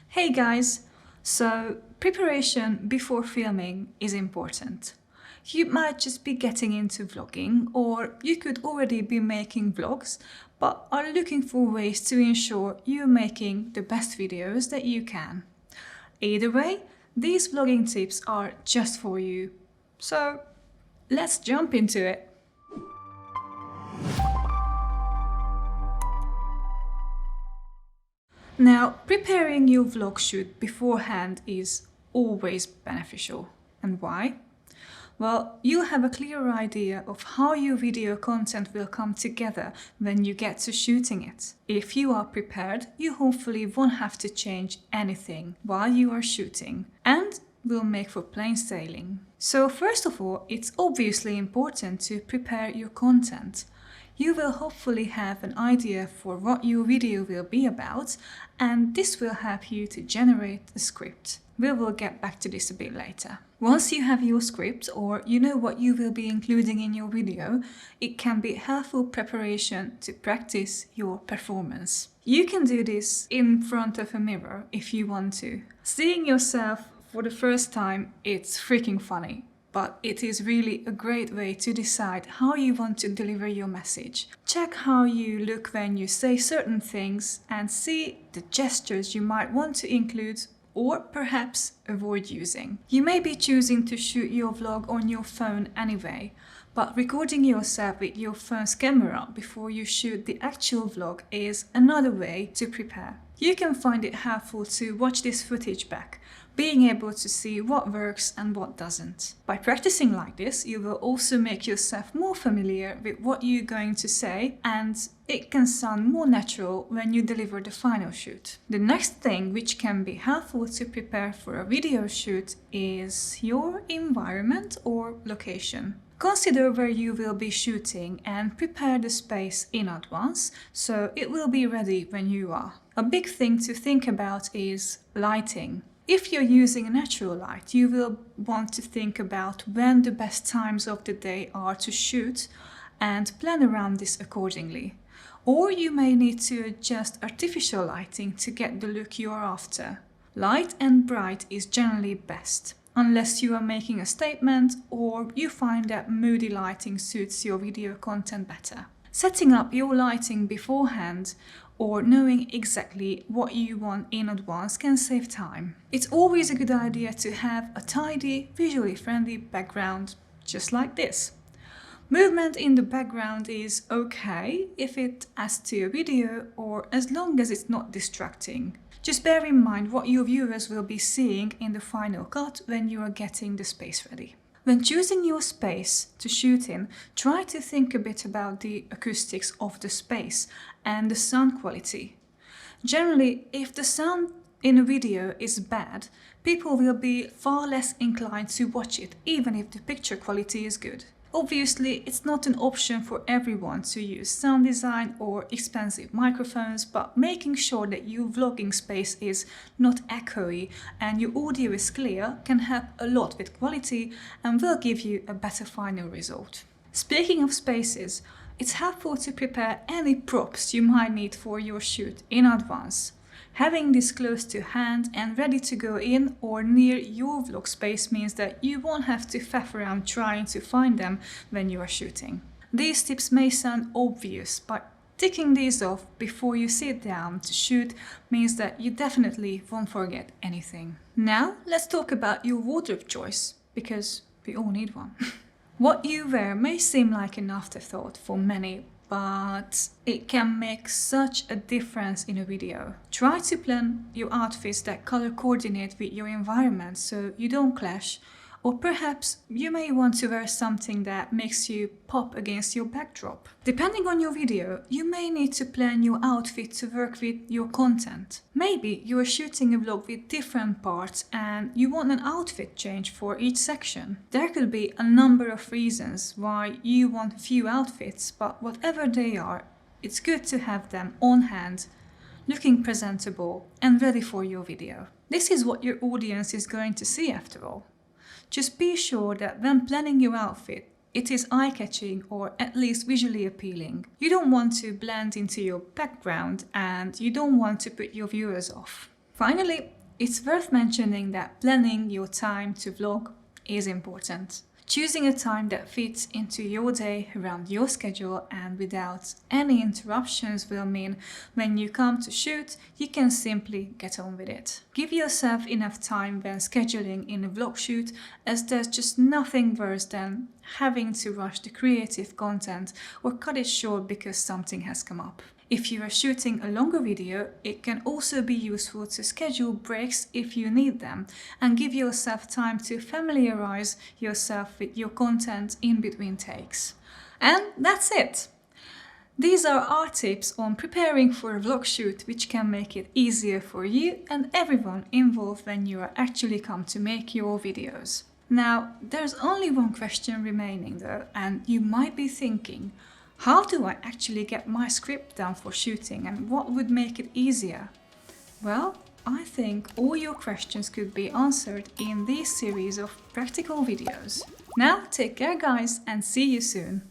Hey guys! So, preparation before filming is important. You might just be getting into vlogging, or you could already be making vlogs, but are looking for ways to ensure you're making the best videos that you can. Either way, these vlogging tips are just for you. So, let's jump into it. Now, preparing your vlog shoot beforehand is always beneficial. And why? Well, you have a clear idea of how your video content will come together when you get to shooting it. If you are prepared, you hopefully won't have to change anything while you are shooting, and will make for plain sailing. So first of all, it's obviously important to prepare your content. You will hopefully have an idea for what your video will be about, and this will help you to generate a script. We will get back to this a bit later. Once you have your script, or you know what you will be including in your video, it can be helpful preparation to practice your performance. You can do this in front of a mirror if you want to. Seeing yourself for the first time, it's freaking funny. But it is really a great way to decide how you want to deliver your message. Check how you look when you say certain things and see the gestures you might want to include or perhaps avoid using. You may be choosing to shoot your vlog on your phone anyway, but recording yourself with your phone's camera before you shoot the actual vlog is another way to prepare. You can find it helpful to watch this footage back, being able to see what works and what doesn't. By practicing like this, you will also make yourself more familiar with what you're going to say, and it can sound more natural when you deliver the final shoot. The next thing which can be helpful to prepare for a video shoot is your environment or location. Consider where you will be shooting and prepare the space in advance, so it will be ready when you are. A big thing to think about is lighting. If you're using natural light, you will want to think about when the best times of the day are to shoot and plan around this accordingly. Or you may need to adjust artificial lighting to get the look you are after. Light and bright is generally best, unless you are making a statement or you find that moody lighting suits your video content better. Setting up your lighting beforehand or knowing exactly what you want in advance can save time. It's always a good idea to have a tidy, visually friendly background, just like this. Movement in the background is okay if it adds to your video or as long as it's not distracting. Just bear in mind what your viewers will be seeing in the final cut when you are getting the space ready. When choosing your space to shoot in, try to think a bit about the acoustics of the space and the sound quality. Generally, if the sound in a video is bad, people will be far less inclined to watch it, even if the picture quality is good. Obviously, it's not an option for everyone to use sound design or expensive microphones, but making sure that your vlogging space is not echoey and your audio is clear can help a lot with quality and will give you a better final result. Speaking of spaces, it's helpful to prepare any props you might need for your shoot in advance. Having this close to hand and ready to go in or near your vlog space means that you won't have to faff around trying to find them when you are shooting. These tips may sound obvious, but ticking these off before you sit down to shoot means that you definitely won't forget anything. Now let's talk about your wardrobe choice, because we all need one. What you wear may seem like an afterthought for many, but it can make such a difference in a video. Try to plan your outfits that color coordinate with your environment so you don't clash, or perhaps you may want to wear something that makes you pop against your backdrop. Depending on your video, you may need to plan your outfit to work with your content. Maybe you are shooting a vlog with different parts and you want an outfit change for each section. There could be a number of reasons why you want few outfits, but whatever they are, it's good to have them on hand, looking presentable and ready for your video. This is what your audience is going to see after all. Just be sure that when planning your outfit, it is eye-catching or at least visually appealing. You don't want to blend into your background and you don't want to put your viewers off. Finally, It's worth mentioning that planning your time to vlog is important. Choosing a time that fits into your day around your schedule and without any interruptions will mean when you come to shoot, you can simply get on with it. Give yourself enough time when scheduling in a vlog shoot, as there's just nothing worse than having to rush the creative content or cut it short because something has come up. If you are shooting a longer video, it can also be useful to schedule breaks if you need them and give yourself time to familiarize yourself with your content in between takes. And that's it! These are our tips on preparing for a vlog shoot, which can make it easier for you and everyone involved when you are actually come to make your videos. Now, there's only one question remaining though, and you might be thinking, how do I actually get my script down for shooting and what would make it easier? Well, I think all your questions could be answered in this series of practical videos. Now, take care guys and see you soon!